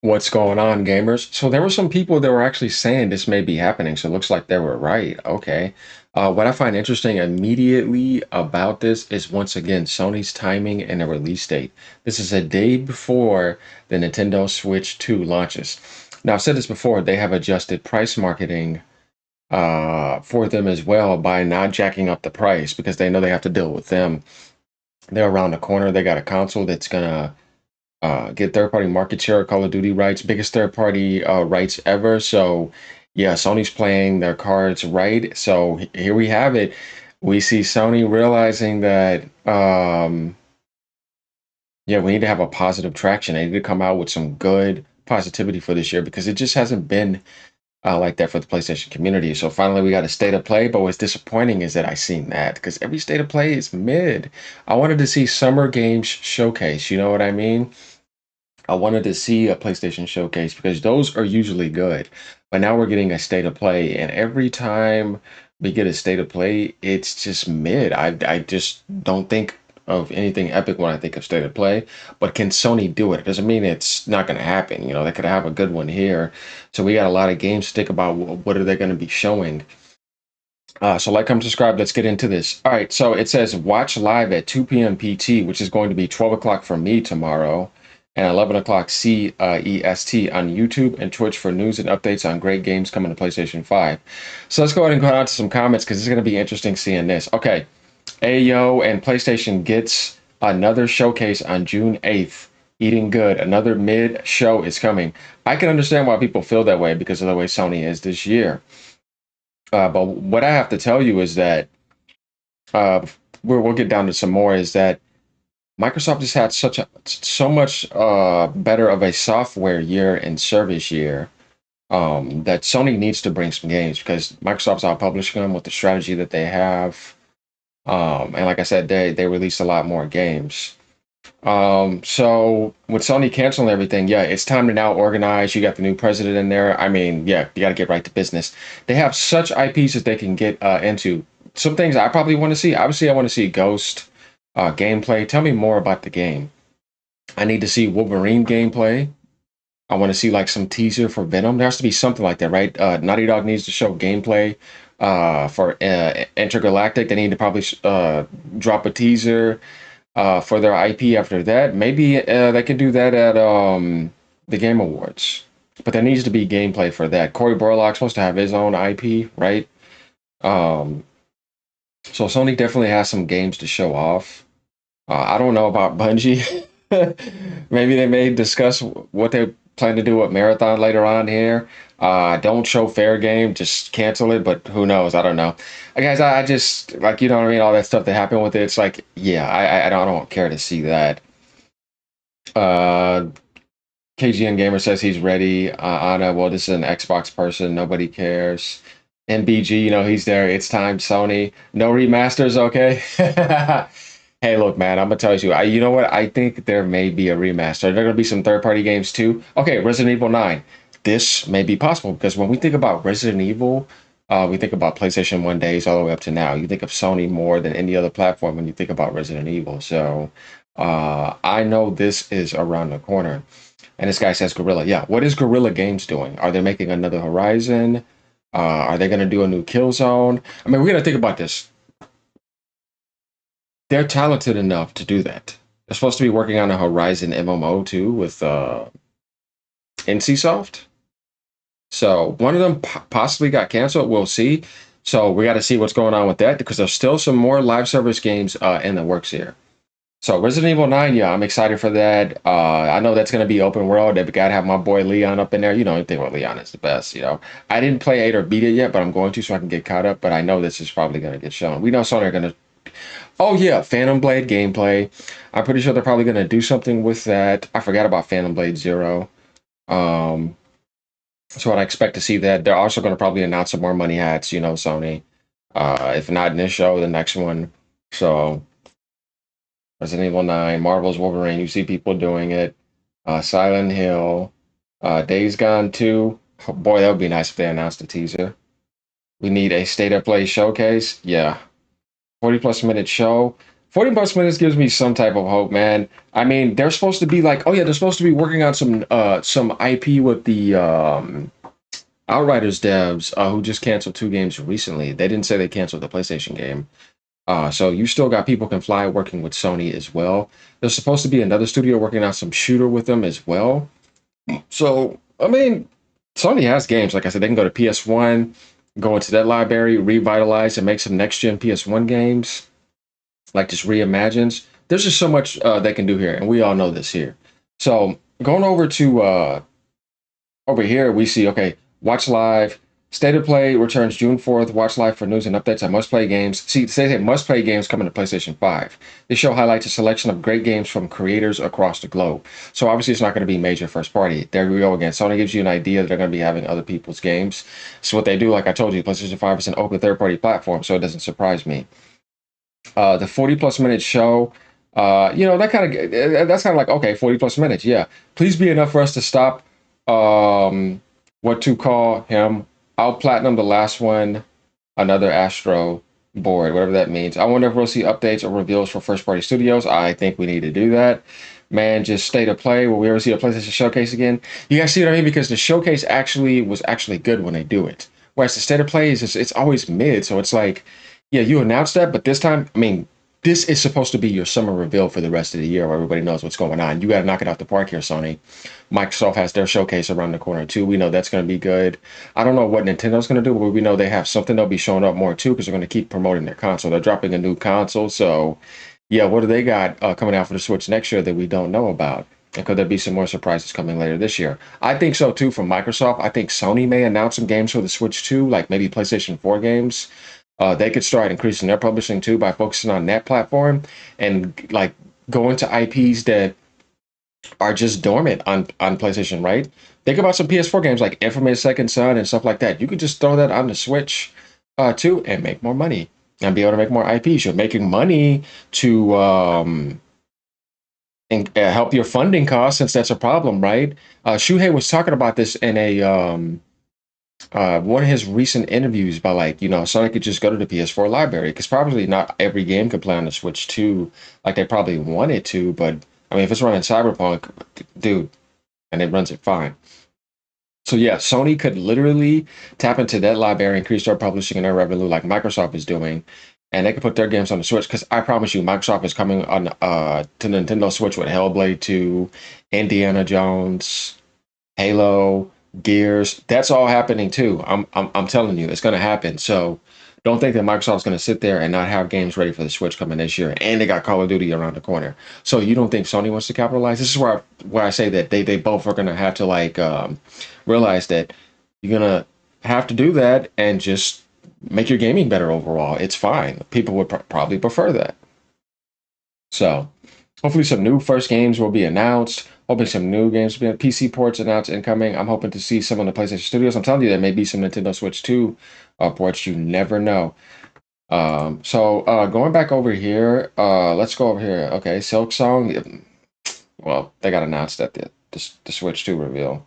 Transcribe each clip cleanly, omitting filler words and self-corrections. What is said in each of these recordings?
What's going on, gamers? So there were some people that were actually saying this may be happening, so it looks like they were right. Okay. What I find interesting immediately about this is once again Sony's timing and the release date. This is a day before the Nintendo Switch 2 launches. Now, I've said this before, they have adjusted price marketing for them as well by not jacking up the price because they know they have to deal with them. They're around the corner. They got a console that's gonna get third party market share of Call of Duty rights, biggest third party rights ever. So, yeah, Sony's playing their cards right. So here we have it. We see Sony realizing that, yeah, we need to have a positive traction. They need to come out with some good positivity for this year because it just hasn't been like that for the PlayStation community. So finally, we got a state of play. But what's disappointing is that I seen that because every state of play is mid. I wanted to see Summer Games Showcase. You know what I mean? I wanted to see a PlayStation showcase because those are usually good. But now we're getting a state of play, and every time we get a state of play, it's just mid. I just don't think of anything epic when I think of state of play. But can Sony do it? It doesn't mean it's not going to happen. You know, they could have a good one here. So we got a lot of games to think about. What are they going to be showing? So like, comment, subscribe. Let's get into this. All right. So it says watch live at 2 p.m. PT, which is going to be 12 o'clock for me tomorrow and 11 o'clock CEST on YouTube and Twitch for news and updates on great games coming to PlayStation 5. So let's go ahead and go on to some comments because it's going to be interesting seeing this. Okay. Ayo and PlayStation gets another showcase on June 8th. Eating good. Another mid show is coming. I can understand why people feel that way because of the way Sony is this year. But what I have to tell you is that uh, we'll get down to some more. Is that Microsoft has had so much better of a software year and service year that Sony needs to bring some games because Microsoft's out publishing them with the strategy that they have. And like I said, they release a lot more games. So with Sony canceling everything, yeah, it's time to now organize. You got the new president in there. I mean, yeah, you got to get right to business. They have such IPs that they can get into. Some things I probably want to see. Obviously, I want to see Ghost gameplay. Tell me more about the game. I need to see Wolverine gameplay. I want to see like some teaser for Venom. There has to be something like that, right? Naughty Dog needs to show gameplay for Intergalactic. They need to probably drop a teaser for their IP after that. Maybe they can do that at the Game Awards. But there needs to be gameplay for that. Corey Burlock's supposed to have his own IP, right? Um, so Sony definitely has some games to show off. I don't know about Bungie. Maybe they may discuss what they plan to do with Marathon later on here. Don't show fair game, just cancel it. But who knows? I don't know. Guys, I just like, you know what I mean. All that stuff that happened with it. It's like, yeah, I don't care to see that. Uh, KGN Gamer says he's ready. Anna, well, this is an Xbox person. Nobody cares. NBG, you know, he's there. It's time, Sony. No remasters, okay? Hey, look, man, I'm gonna tell you, you know what? I think there may be a remaster. There are gonna be some third-party games too. Okay, Resident Evil 9. This may be possible because when we think about Resident Evil, we think about PlayStation 1 days all the way up to now. You think of Sony more than any other platform when you think about Resident Evil. So I know this is around the corner. And this guy says Gorilla. Yeah, what is Gorilla Games doing? Are they making another Horizon? Are they gonna do a new Killzone? I mean, we're gonna think about this. They're talented enough to do that. They're supposed to be working on a Horizon MMO too with NCSoft. So one of them possibly got canceled. We'll see. So we got to see what's going on with that because there's still some more live service games in the works here. So Resident Evil 9, yeah, I'm excited for that. I know that's going to be open world. They got to have my boy Leon up in there. You know, you think about Leon is the best, you know. I didn't play 8 or beat it yet, but I'm going to so I can get caught up. But I know this is probably going to get shown. We know Sony are going to. Oh, yeah, Phantom Blade gameplay. I'm pretty sure they're probably going to do something with that. I forgot about Phantom Blade Zero. Um, so I expect to see that. They're also going to probably announce some more money hats, you know, Sony. If not in this show, the next one. So Resident Evil 9, Marvel's Wolverine, you see people doing it. Silent Hill, Days Gone 2. Oh, boy, that would be nice if they announced a teaser. We need a state of play showcase. Yeah. 40 plus minute show. 40 plus minutes gives me some type of hope, man. I mean, they're supposed to be like, oh yeah, they're supposed to be working on some IP with the Outriders devs who just canceled 2 games recently. They didn't say they canceled the PlayStation game. So you still got People Can Fly working with Sony as well. There's supposed to be another studio working on some shooter with them as well. So I mean, Sony has games. Like I said, they can go to PS1, go into that library, revitalize, and make some next gen PS1 games, like just reimagines. There's just so much they can do here, and we all know this here. So going over to over here, we see, okay, watch live. State of Play returns June 4th. Watch live for news and updates on must play games. See, they say must play games coming to PlayStation 5. This show highlights a selection of great games from creators across the globe. So obviously, it's not going to be major first party. There we go again. Sony gives you an idea that they're going to be having other people's games. So what they do, like I told you, PlayStation 5 is an open third party platform, so it doesn't surprise me. The 40 plus minute show, that's kind of like, okay, 40 plus minutes, yeah, please be enough for us to stop what to call him. I'll platinum the last one, another Astro board, whatever that means. I wonder if we'll see updates or reveals for first party studios. I think we need to do that. Man, just state of play. Will we ever see a PlayStation showcase again? You guys see what I mean? Because the showcase actually was actually good when they do it. Whereas the state of play is just, it's always mid. So it's like, yeah, you announced that, but this time, I mean, this is supposed to be your summer reveal for the rest of the year where everybody knows what's going on. You got to knock it out the park here, Sony. Microsoft has their showcase around the corner too. We know that's going to be good. I don't know what Nintendo's going to do, but we know they have something they'll be showing up more too because they're going to keep promoting their console. They're dropping a new console. So, yeah, what do they got coming out for the Switch next year that we don't know about? And could there be some more surprises coming later this year? I think so too from Microsoft. I think Sony may announce some games for the Switch too, like maybe PlayStation 4 games. They could start increasing their publishing too by focusing on that platform and like going to IPs that are just dormant on PlayStation, right? Think about some PS4 games like Infamous Second Son and stuff like that. You could just throw that on the Switch too and make more money and be able to make more IPs. You're making money to help your funding costs since that's a problem, right? Shuhei was talking about this in a one of his recent interviews by like, Sony could just go to the PS4 library because probably not every game could play on the Switch too, like they probably wanted to. But I mean, if it's running Cyberpunk, dude, and it runs it fine. So yeah, Sony could literally tap into that library, increase their publishing and their revenue like Microsoft is doing, and they could put their games on the Switch. Because I promise you, Microsoft is coming on to Nintendo Switch with Hellblade 2, Indiana Jones, Halo, Gears. That's all happening too. I'm telling you, it's going to happen. So don't think that Microsoft's going to sit there and not have games ready for the Switch coming this year. And they got Call of Duty around the corner. So you don't think Sony wants to capitalize? This is where I say that they both are going to have to like realize that you're going to have to do that and just make your gaming better overall. It's fine. People would probably prefer that. So hopefully some new first games will be announced. Hoping some new games will be PC ports announced incoming. I'm hoping to see some on the PlayStation Studios. I'm telling you, there may be some Nintendo Switch 2 ports. You never know. Going back over here, let's go over here. Okay, Silk Song. Well, they got announced at the Switch 2 reveal.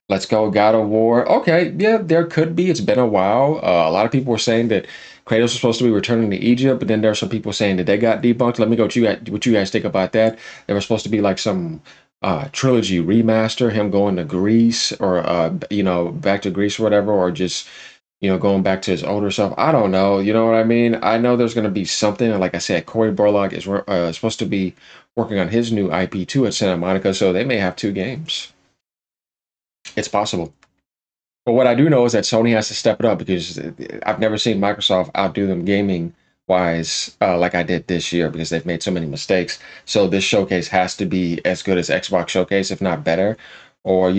Let's go, God of War. Okay, yeah, there could be. It's been a while. A lot of people were saying that Kratos was supposed to be returning to Egypt, but then there are some people saying that they got debunked. Let me go what you guys think about that. There was supposed to be like some trilogy remaster, him going to Greece or back to Greece or whatever, or just going back to his older self. I don't know. You know what I mean? I know there's going to be something. And like I said, Corey Burlock is supposed to be working on his new IP too at Santa Monica, so they may have 2 games. It's possible. But what I do know is that Sony has to step it up because I've never seen Microsoft outdo them gaming wise like I did this year because they've made so many mistakes. So this showcase has to be as good as Xbox Showcase, if not better, or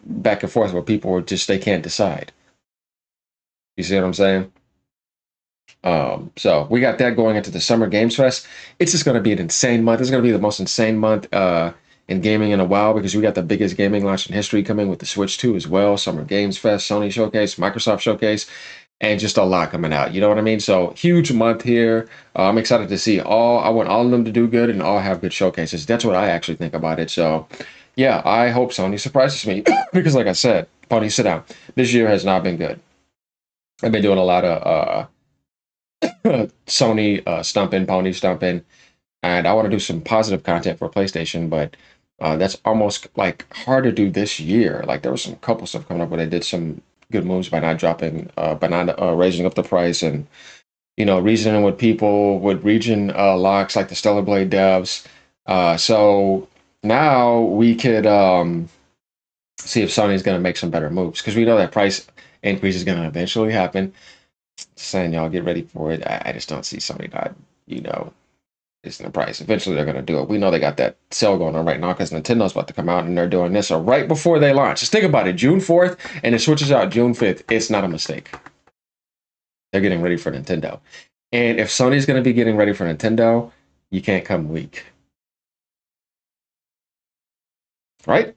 back and forth where people are just they can't decide. You see what I'm saying? So we got that going into the Summer Games Fest. It's just going to be an insane month. It's going to be the most insane month in gaming in a while because we got the biggest gaming launch in history coming with the Switch 2 as well. Summer Games Fest, Sony Showcase, Microsoft Showcase, and just a lot coming out. You know what I mean? So huge month here. I'm excited to see all. I want all of them to do good and all have good showcases. That's what I actually think about it. So yeah, I hope Sony surprises me because like I said, Pony, sit down. This year has not been good. I've been doing a lot of Sony stumping, pony stumping, and I want to do some positive content for PlayStation, but that's almost like hard to do this year. Like there was some couple stuff coming up where they did some good moves by not dropping, by not raising up the price, and reasoning with people with region locks like the Stellar Blade devs. So now we could see if Sony's going to make some better moves because we know that price increase is going to eventually happen. Saying y'all get ready for it. I just don't see Sony not, it's in the price. Eventually they're going to do it. We know they got that sale going on right now because Nintendo's about to come out and they're doing this. So right before they launch, just think about it, June 4th, and it switches out June 5th. It's not a mistake. They're getting ready for Nintendo. And if Sony's going to be getting ready for Nintendo, you can't come weak. Right?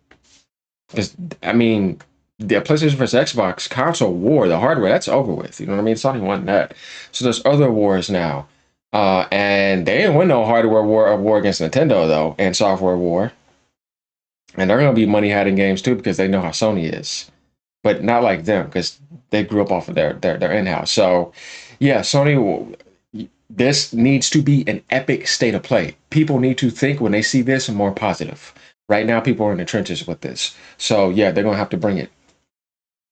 Because, I mean, the PlayStation versus Xbox console war, the hardware, that's over with. You know what I mean? Sony won that. So there's other wars now. And they didn't win no hardware war against Nintendo, though, and software war. And they're going to be money hiding games, too, because they know how Sony is. But not like them, because they grew up off of their in-house. So, yeah, Sony, this needs to be an epic state of play. People need to think when they see this more positive. Right now, people are in the trenches with this. So, yeah, they're going to have to bring it.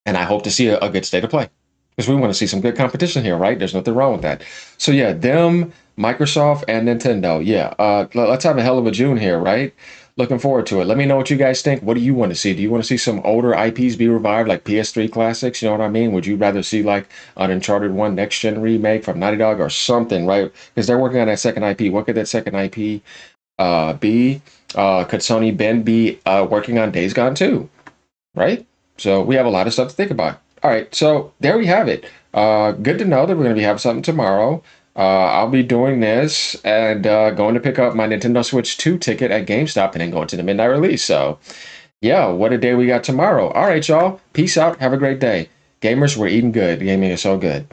And I hope to see a good state of play because we want to see some good competition here, right? There's nothing wrong with that. So, yeah, them, Microsoft, and Nintendo. Yeah, let's have a hell of a June here, right? Looking forward to it. Let me know what you guys think. What do you want to see? Do you want to see some older IPs be revived, like PS3 classics? You know what I mean? Would you rather see like an Uncharted 1 next-gen remake from Naughty Dog or something, right? Because they're working on that second IP. What could that second IP be? Could Sony Ben be working on Days Gone 2, right? So we have a lot of stuff to think about. All right, so there we have it. Good to know that we're going to be having something tomorrow. I'll be doing this and going to pick up my Nintendo Switch 2 ticket at GameStop and then going to the midnight release. So, yeah, what a day we got tomorrow. All right, y'all. Peace out. Have a great day. Gamers, we're eating good. Gaming is so good.